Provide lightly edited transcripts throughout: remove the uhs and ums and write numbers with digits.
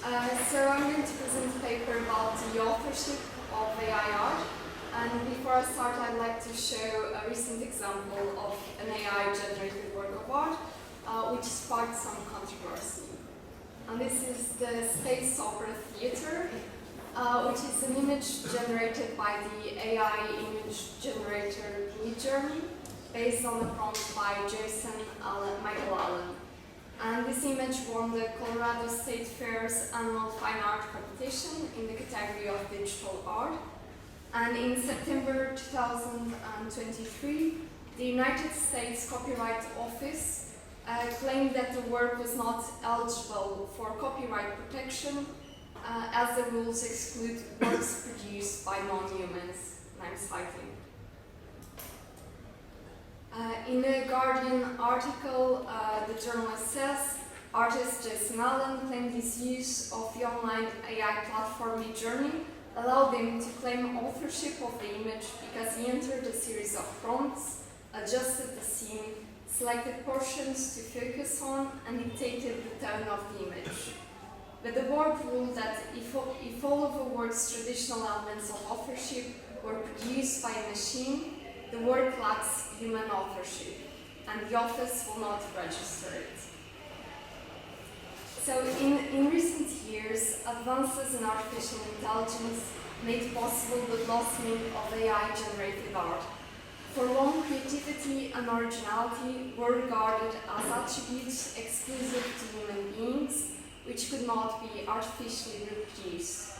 So I'm going to present a paper about the authorship of AI art. And before I start, I'd like to show a recent example of an AI-generated work of art, which sparked some controversy. And this is the Space Opera Theatre, which is an image generated by the AI image generator Midjourney, based on a prompt by Michael Allen. And this image won the Colorado State Fair's annual fine art competition in the category of digital art. And in September 2023, the United States Copyright Office claimed that the work was not eligible for copyright protection as the rules exclude works produced by non-humans, and I'm citing. In a Guardian article, the journalist says, artist Jason Allen claimed his use of the online AI platform Midjourney allowed him to claim authorship of the image because he entered a series of prompts, adjusted the scene, selected portions to focus on, and dictated the tone of the image. But the board ruled that if all of the work's traditional elements of authorship were produced by a machine, the work lacks human authorship, and the office will not register it. So in recent years, advances in artificial intelligence made possible the blossoming of AI-generated art. For long, creativity and originality were regarded as attributes exclusive to human beings, which could not be artificially reproduced.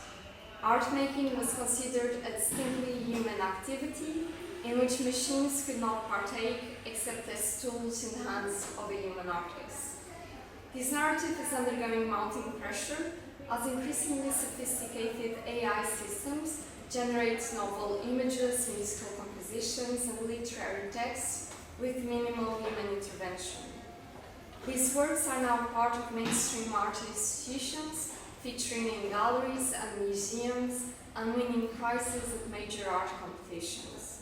Art making was considered a distinctly human activity in which machines could not partake except as tools in the hands of a human artist. This narrative is undergoing mounting pressure as increasingly sophisticated AI systems generate novel images, musical compositions, and literary texts with minimal human intervention. These works are now part of mainstream art institutions, featuring in galleries and museums, and winning prizes at major art competitions.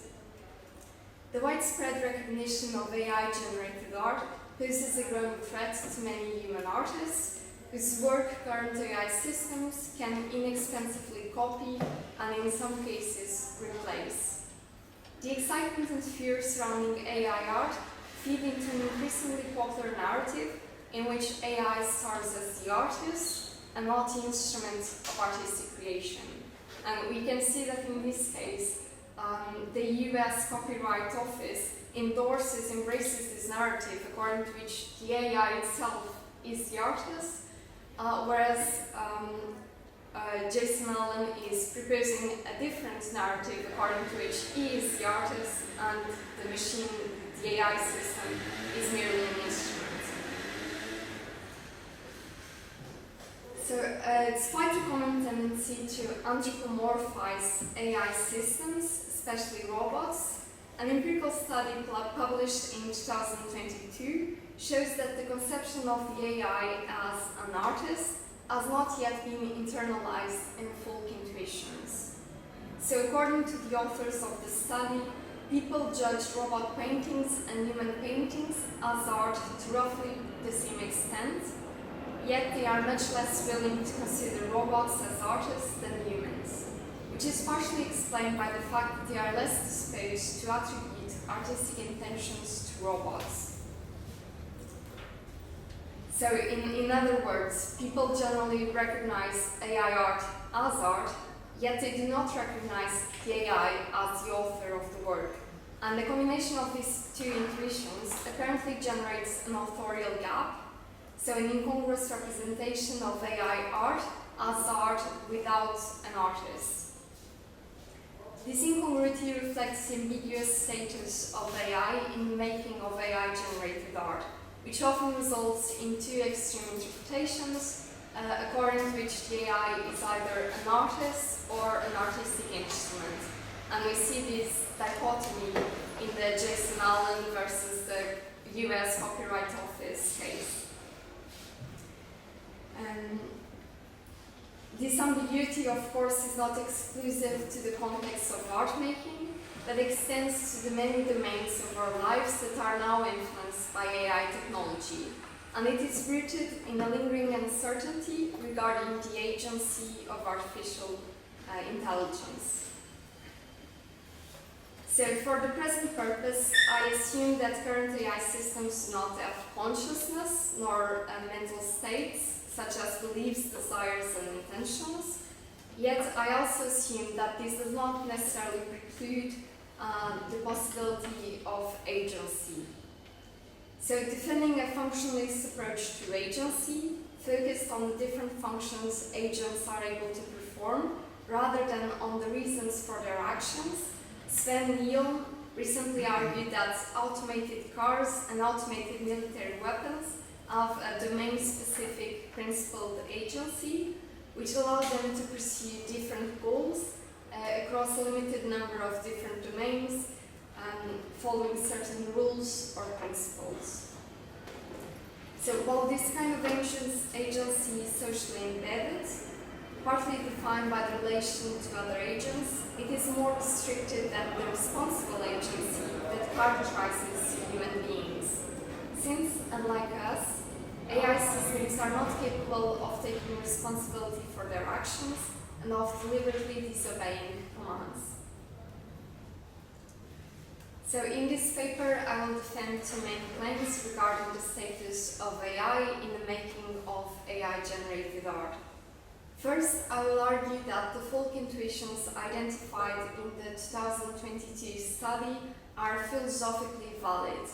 The widespread recognition of AI-generated art poses a growing threat to many human artists, whose work current AI systems can inexpensively copy and in some cases replace. The excitement and fear surrounding AI art feed into an increasingly popular narrative in which AI stars as the artist and not the instrument of artistic creation. And we can see that in this case, the US Copyright Office embraces this narrative according to which the AI itself is the artist, whereas Jason Allen is proposing a different narrative according to which he is the artist and the machine, the AI system, is merely an instrument. So it's quite a common tendency to anthropomorphize AI systems, especially robots. An empirical study published in 2022 shows that the conception of the AI as an artist has not yet been internalized in folk intuitions. So according to the authors of the study, people judge robot paintings and human paintings as art to roughly the same extent, yet they are much less willing to consider robots as artists than humans, which is partially explained by the fact that they are less disposed to attribute artistic intentions to robots. So in other words, people generally recognize AI art as art, yet they do not recognize the AI as the author of the work. And the combination of these two intuitions apparently generates an authorial gap, so an incongruous representation of AI art as art without an artist. This incongruity reflects the ambiguous status of AI in the making of AI-generated art, which often results in two extreme interpretations, according to which the AI is either an artist or an artistic instrument. And we see this dichotomy in the Jason Allen versus the US Copyright Office case. This ambiguity, of course, is not exclusive to the context of art making, but extends to the many domains of our lives that are now influenced by AI technology. And it is rooted in a lingering uncertainty regarding the agency of artificial intelligence. So for the present purpose, I assume that current AI systems do not have consciousness nor mental states, such as beliefs, desires, and intentions. Yet I also assume that this does not necessarily preclude the possibility of agency. So defending a functionalist approach to agency, focused on the different functions agents are able to perform, rather than on the reasons for their actions, Sven Neill recently argued that automated cars and automated military weapons have a domain-specific principled agency, which allows them to pursue different goals across a limited number of different domains, following certain rules or principles. So while this kind of agency is socially embedded, partly defined by the relation to other agents, it is more restricted than the responsible agency that characterizes human beings. Since, unlike us, AI systems are not capable of taking responsibility for their actions and of deliberately disobeying commands. So in this paper, I will defend two main claims regarding the status of AI in the making of AI-generated art. First, I will argue that the folk intuitions identified in the 2022 study are philosophically valid.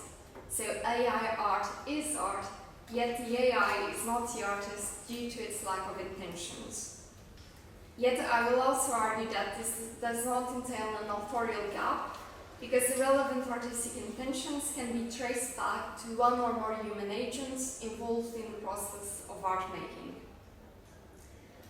So AI art is art, yet the AI is not the artist due to its lack of intentions. Yet I will also argue that this does not entail an authorial gap, because the relevant artistic intentions can be traced back to one or more human agents involved in the process of art making.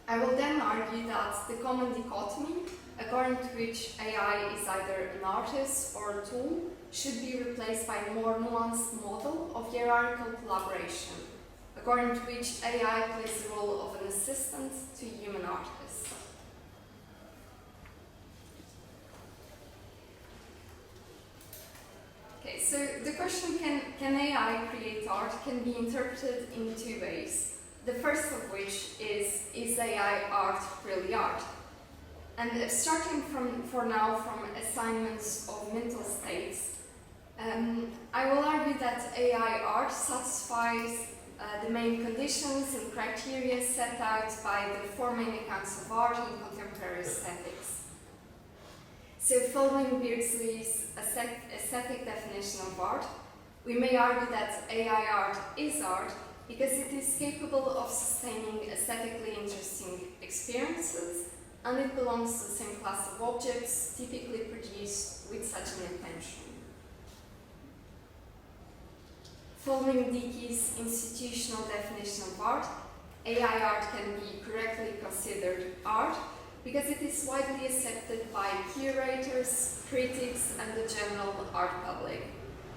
I will then argue that the common dichotomy, according to which AI is either an artist or a tool, should be replaced by a more nuanced model of hierarchical collaboration, according to which AI plays the role of an assistant to human artists. Okay, so the question, can AI create art, can be interpreted in two ways. The first of which is AI art really art? And abstracting for now from assignments of mental states, I will argue that AI art satisfies the main conditions and criteria set out by the four main accounts of art in contemporary aesthetics. So following Beardsley's aesthetic definition of art, we may argue that AI art is art because it is capable of sustaining aesthetically interesting experiences, and it belongs to the same class of objects typically produced with such an intention. Following Dickey's institutional definition of art, AI art can be correctly considered art because it is widely accepted by curators, critics, and the general art public.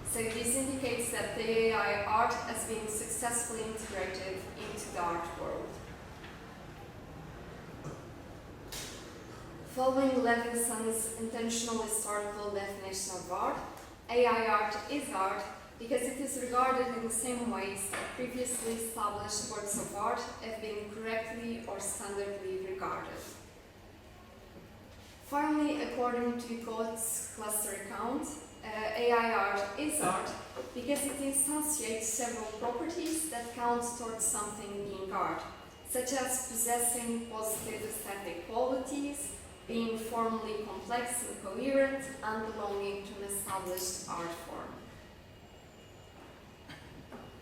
So this indicates that the AI art has been successfully integrated into the art world. Following Levinson's intentional historical definition of art, AI art is art because it is regarded in the same ways that previously established works of art have been correctly or standardly regarded. Finally, according to Gott's cluster account, AI art is art because it instantiates several properties that count towards something being art, such as possessing positive aesthetic qualities, being formally complex and coherent, and belonging to an established art form.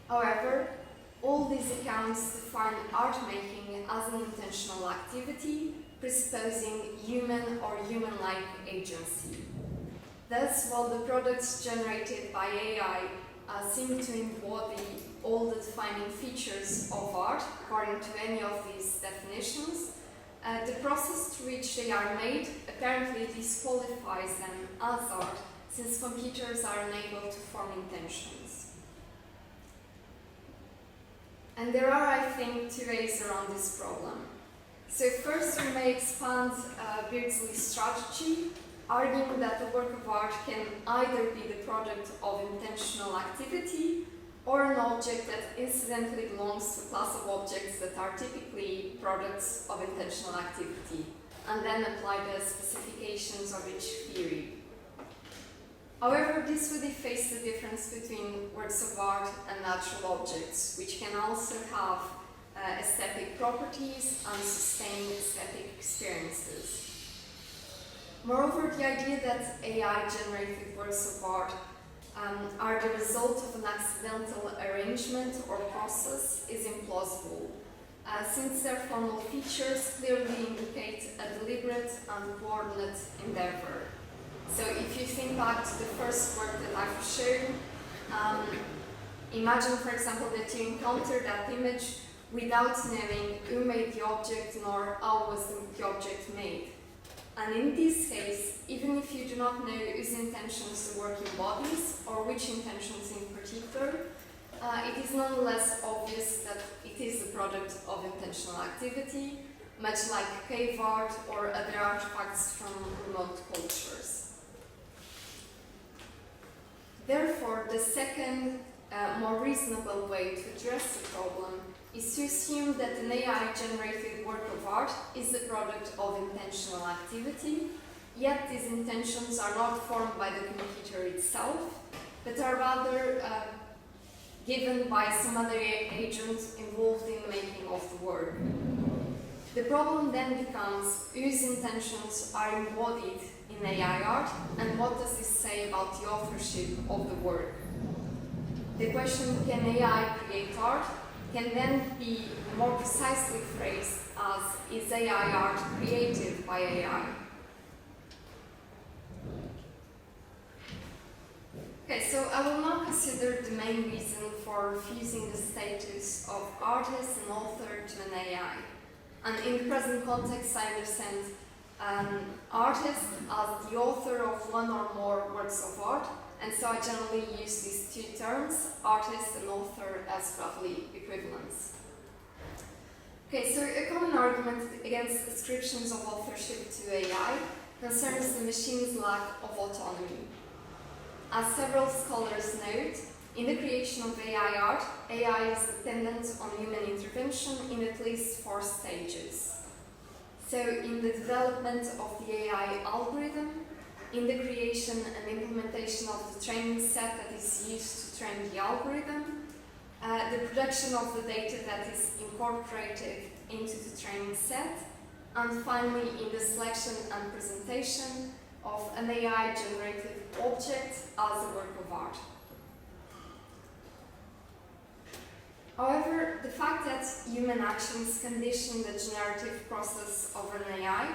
However, all these accounts define art making as an intentional activity, presupposing human or human-like agency. Thus, while the products generated by AI seem to embody all the defining features of art, according to any of these definitions, the process through which they are made apparently disqualifies them as art, since computers are unable to form intentions. And there are, I think, two ways around this problem. So first, we may expand Beardsley's strategy, arguing that the work of art can either be the product of intentional activity or an object that incidentally belongs to a class of objects that are typically products of intentional activity, and then apply the specifications of each theory. However, this would efface the difference between works of art and natural objects, which can also have aesthetic properties and sustain aesthetic experiences. Moreover, the idea that AI-generated works of art are the result of an accidental arrangement or process is implausible, since their formal features clearly indicate a deliberate and coordinate endeavor. So if you think back to the first work that I've shown, imagine, for example, that you encounter that image without knowing who made the object nor how was the object made. And in this case, even if you do not know whose intentions the work embodies, or which intentions in particular, it is nonetheless obvious that it is the product of intentional activity, much like cave art or other artifacts from remote cultures. Therefore, the second, more reasonable way to address the problem is to assume that an AI-generated work of art is the product of intentional activity, yet these intentions are not formed by the computer itself, but are rather given by some other agent involved in the making of the work. The problem then becomes whose intentions are embodied in AI art, and what does this say about the authorship of the work? The question, can AI create art, can then be more precisely phrased as, is AI art created by AI? Okay, so I will now consider the main reason for fusing the status of artist and author to an AI. And in the present context, I understand artist as the author of one or more works of art, and so I generally use these two terms, artist and author, as roughly equivalents. Okay, so a common argument against ascriptions of authorship to AI concerns the machine's lack of autonomy. As several scholars note, in the creation of AI art, AI is dependent on human intervention in at least 4 stages. So in the development of the AI algorithm, in the creation and implementation of the training set that is used to train the algorithm, the production of the data that is incorporated into the training set, and finally in the selection and presentation of an AI-generated object as a work of art. However, the fact that human actions condition the generative process of an AI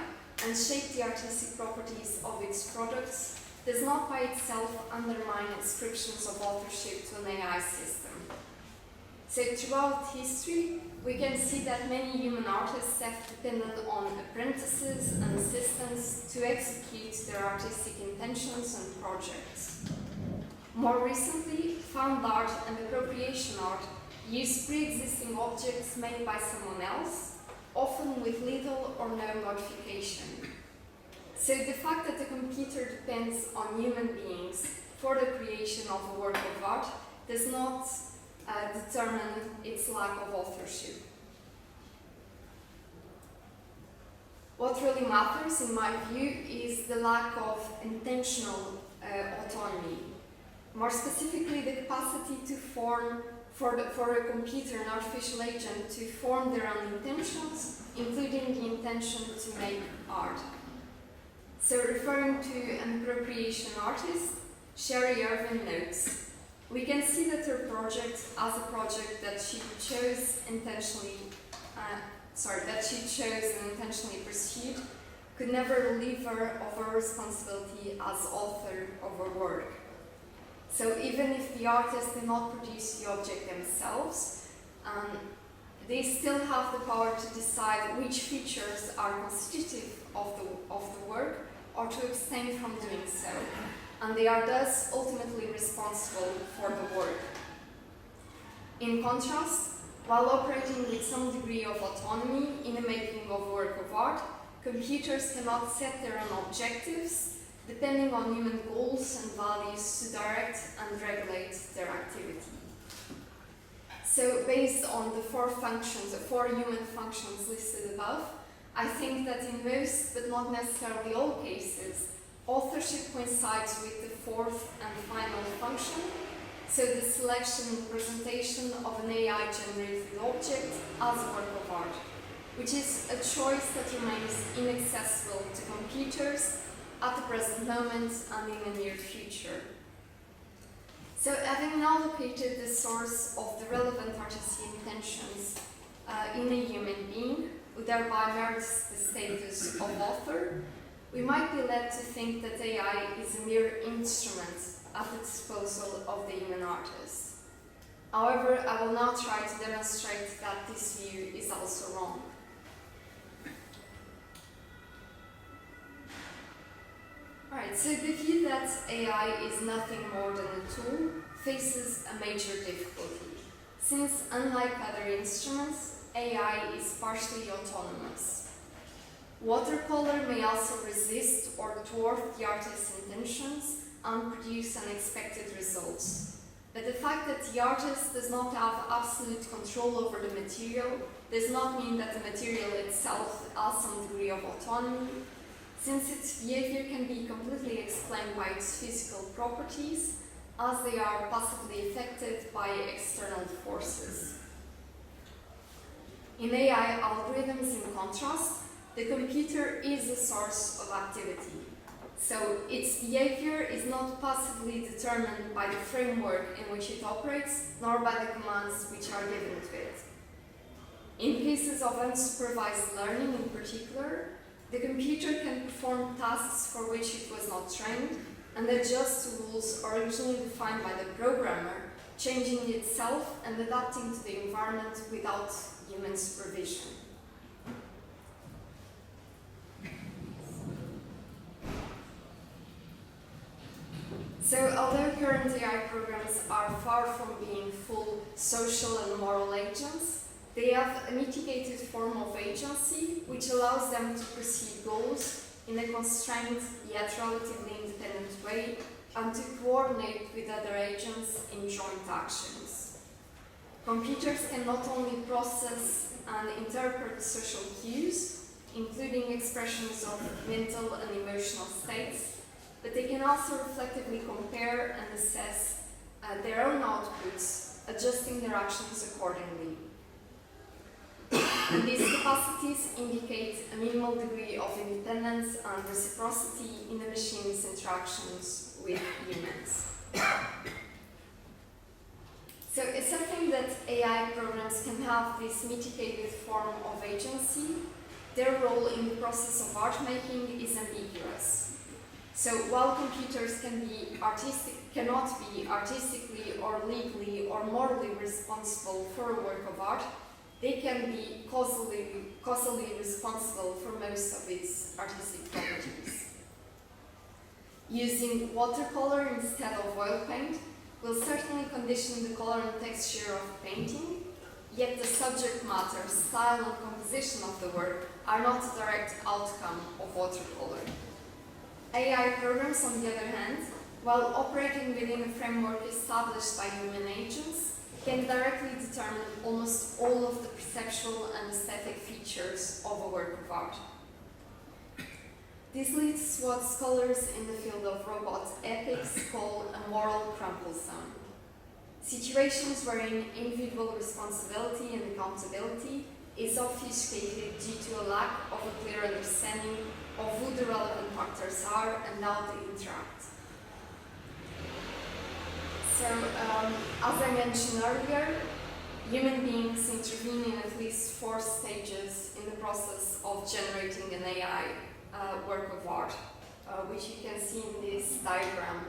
and shape the artistic properties of its products does not by itself undermine ascriptions of authorship to an AI system. So throughout history, we can see that many human artists have depended on apprentices and assistants to execute their artistic intentions and projects. More recently, found art and appropriation art use pre-existing objects made by someone else, often with little or no modification. So the fact that the computer depends on human beings for the creation of a work of art does not determine its lack of authorship. What really matters, in my view, is the lack of intentional autonomy. More specifically, the capacity to form, for a computer, an artificial agent, to form their own intentions, including the intention to make art. So referring to an appropriation artist, Sherry Irvin notes, we can see that her project as a project that she chose intentionally, and intentionally pursued, could never relieve her of her responsibility as author of her work. So even if the artists did not produce the object themselves, they still have the power to decide which features are constitutive of the work or to abstain from doing so. And they are thus ultimately responsible for the work. In contrast, while operating with some degree of autonomy in the making of a work of art, computers cannot set their own objectives, depending on human goals and values to direct and regulate their activity. So based on the four human functions listed above, I think that in most, but not necessarily all cases, authorship coincides with the fourth and final function, so the selection and presentation of an AI-generated object as a work of art, which is a choice that remains inaccessible to computers at the present moment and in the near future. So having now located the source of the relevant artistic intentions in a human being, who thereby merits the status of author, we might be led to think that AI is a mere instrument at the disposal of the human artist. However, I will now try to demonstrate that this view is also wrong. Alright, so the view that AI is nothing more than a tool faces a major difficulty, since unlike other instruments, AI is partially autonomous. Watercolor may also resist or thwart the artist's intentions and produce unexpected results. But the fact that the artist does not have absolute control over the material does not mean that the material itself has some degree of autonomy, since its behavior can be completely explained by its physical properties, as they are possibly affected by external forces. In AI algorithms, in contrast, the computer is a source of activity. So its behavior is not passively determined by the framework in which it operates, nor by the commands which are given to it. In cases of unsupervised learning in particular, the computer can perform tasks for which it was not trained and adjust to rules originally defined by the programmer, changing itself and adapting to the environment without human supervision. So, although current AI programs are far from being full social and moral agents, they have a mitigated form of agency which allows them to pursue goals in a constrained yet relatively independent way and to coordinate with other agents in joint actions. Computers can not only process and interpret social cues, including expressions of mental and emotional states, but they can also reflectively compare and assess their own outputs, adjusting their actions accordingly. And these capacities indicate a minimal degree of independence and reciprocity in the machine's interactions with humans. So, asserting that AI programs can have this mitigated form of agency, their role in the process of art making is ambiguous. So while computers cannot be artistically or legally or morally responsible for a work of art, they can be causally responsible for most of its artistic properties. Using watercolor instead of oil paint will certainly condition the color and texture of a painting, yet the subject matter, style and composition of the work are not a direct outcome of watercolor. AI programs, on the other hand, while operating within a framework established by human agents, can directly determine almost all of the perceptual and aesthetic features of a work of art. This leads to what scholars in the field of robot ethics call a moral crumple zone. Situations wherein individual responsibility and accountability is obfuscated due to a lack of a clear understanding of who the relevant actors are and how they interact. So, as I mentioned earlier, human beings intervene in at least 4 stages in the process of generating an AI work of art, which you can see in this diagram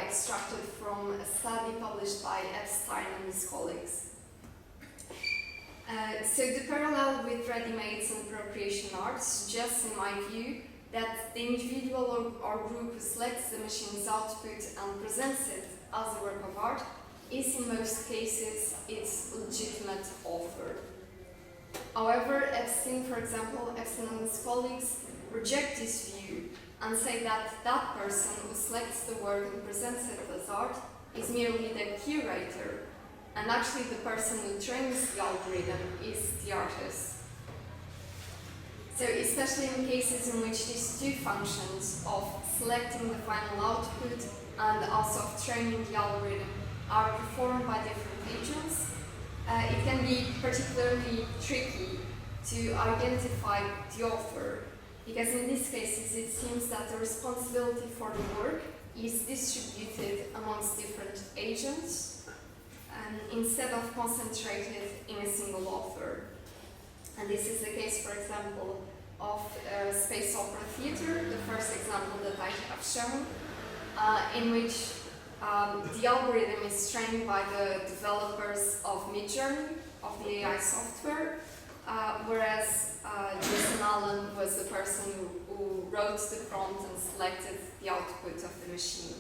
extracted from a study published by Epstein and his colleagues. So the parallel with ready-mades and appropriation art suggests, in my view, that the individual or group who selects the machine's output and presents it as a work of art is, in most cases, its legitimate author. However, Epstein, for example, Epstein and his colleagues reject this view and say that that person who selects the work and presents it as art is merely the curator, and actually the person who trains the algorithm is the artist. So especially in cases in which these two functions of selecting the final output and also of training the algorithm are performed by different agents, it can be particularly tricky to identify the author, because in these cases it seems that the responsibility for the work is distributed amongst different agents instead of concentrated in a single author. And this is the case, for example, of Space Opera Theatre, the first example that I have shown, in which the algorithm is trained by the developers of Midjourney, of the AI software, whereas Jason Allen was the person who wrote the prompt and selected the output of the machine.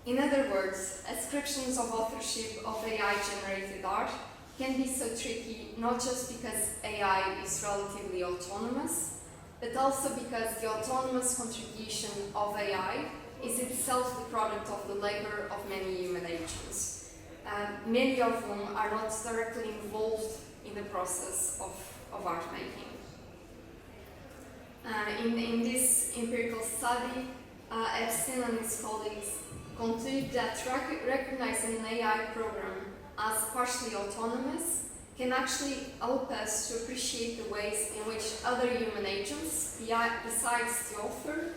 In other words, ascriptions of authorship of AI-generated art can be so tricky not just because AI is relatively autonomous, but also because the autonomous contribution of AI is itself the product of the labor of many human agents, many of whom are not directly involved in the process of art making. In this empirical study, Epstein and his colleagues conclude that recognizing an AI program as partially autonomous can actually help us to appreciate the ways in which other human agents, besides the author,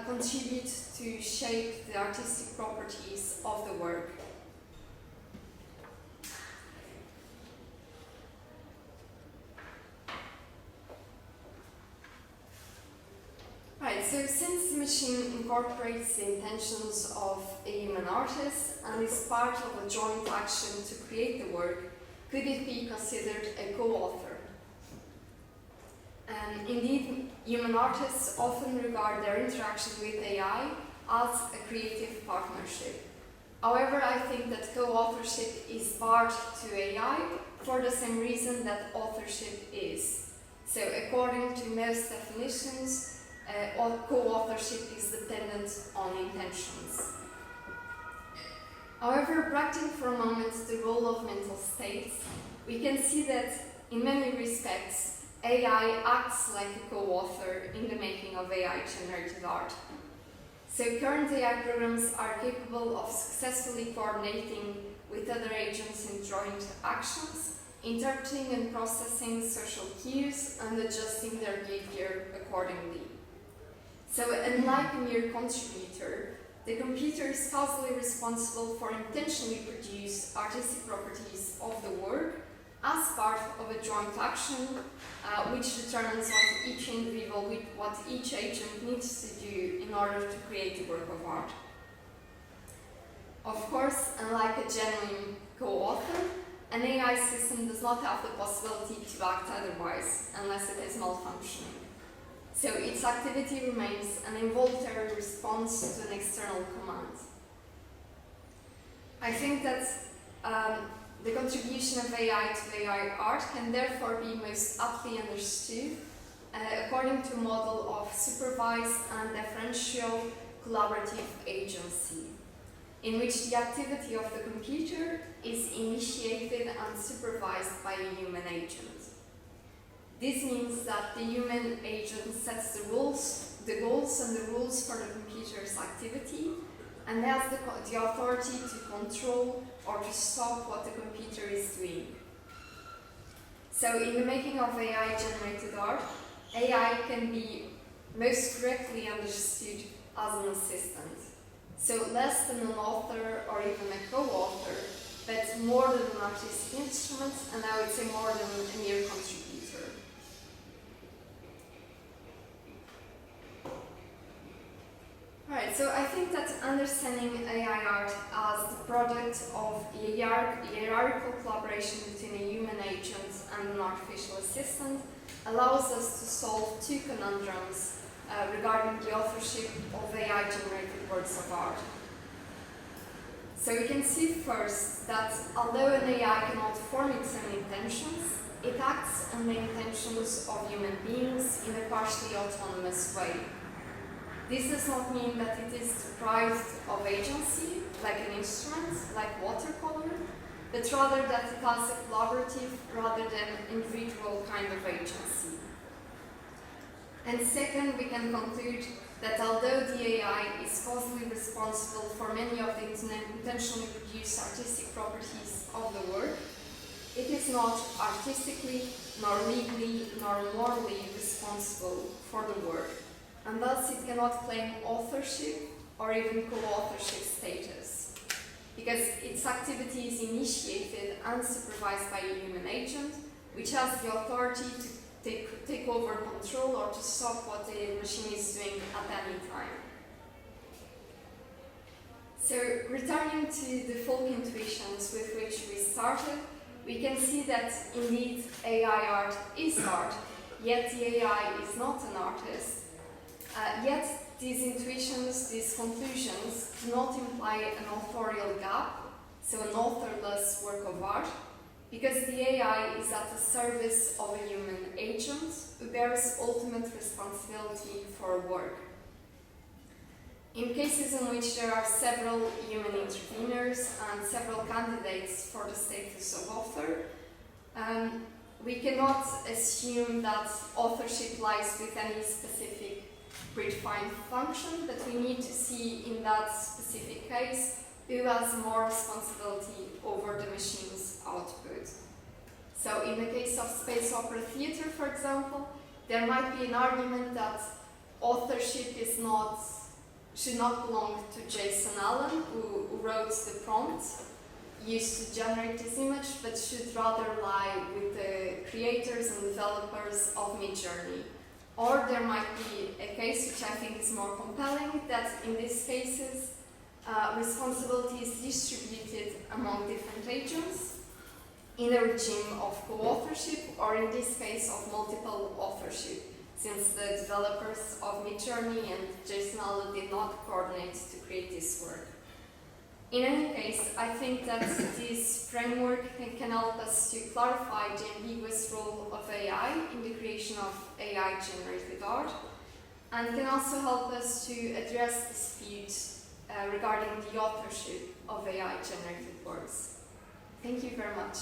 contribute to shape the artistic properties of the work. Right, so since the machine incorporates the intentions of a human artist and is part of a joint action to create the work, could it be considered a co-author? Indeed, human artists often regard their interaction with AI as a creative partnership. However, I think that co-authorship is barred to AI for the same reason that authorship is. So, according to most definitions, co-authorship is dependent on intentions. However, practicing for a moment the role of mental states, we can see that in many respects, AI acts like a co-author in the making of AI-generated art. So current AI programs are capable of successfully coordinating with other agents in joint actions, interpreting and processing social cues, and adjusting their behavior accordingly. So unlike a mere contributor, the computer is causally responsible for intentionally produced artistic properties of the work as part of a joint action, which determines what each individual, what each agent needs to do in order to create a work of art. Of course, unlike a genuine co-author, an AI system does not have the possibility to act otherwise unless it is malfunctioning. So its activity remains an involuntary response to an external command. I think that the contribution of AI to AI art can therefore be most aptly understood according to a model of supervised and deferential collaborative agency, in which the activity of the computer is initiated and supervised by a human agent. This means that the human agent sets the goals and the rules for the computer's activity and has the authority to control or to stop what the computer is doing. So in the making of AI-generated art, AI can be most correctly understood as an assistant. So less than an author or even a co-author, but more than an artistic instrument, and I would say more than a mere contributor. Alright, so I think that understanding AI art as the product of a hierarchical collaboration between a human agent and an artificial assistant allows us to solve two conundrums regarding the authorship of AI-generated works of art. So we can see first that although an AI cannot form its own intentions, it acts on the intentions of human beings in a partially autonomous way. This does not mean that it is deprived of agency, like an instrument, like watercolor, but rather that it has a collaborative rather than individual kind of agency. And second, we can conclude that although the AI is causally responsible for many of the intentionally produced artistic properties of the work, it is not artistically, nor legally, nor morally responsible for the work, and thus it cannot claim authorship or even co-authorship status, because its activity is initiated and supervised by a human agent, which has the authority to take over control or to stop what the machine is doing at any time. So, returning to the folk intuitions with which we started, we can see that indeed AI art is art, yet the AI is not an artist. Yet these intuitions, these conclusions, do not imply an authorial gap, so an authorless work of art, because the AI is at the service of a human agent who bears ultimate responsibility for work. In cases in which there are several human interveners and several candidates for the status of author, we cannot assume that authorship lies with any specific predefined function, but we need to see in that specific case who has more responsibility over the machine's output. So in the case of space opera theatre, for example, there might be an argument that authorship should not belong to Jason Allen, who wrote the prompt used to generate this image, but should rather lie with the creators and developers of Midjourney. Or there might be a case which I think is more compelling, that in these cases responsibility is distributed among different agents in a regime of co-authorship, or in this case of multiple authorship, since the developers of Midjourney and Jason Allen did not coordinate to create this work. In any case, I think that this framework can help us to clarify the ambiguous role of AI in the creation of AI-generated art, and can also help us to address disputes regarding the authorship of AI-generated works. Thank you very much.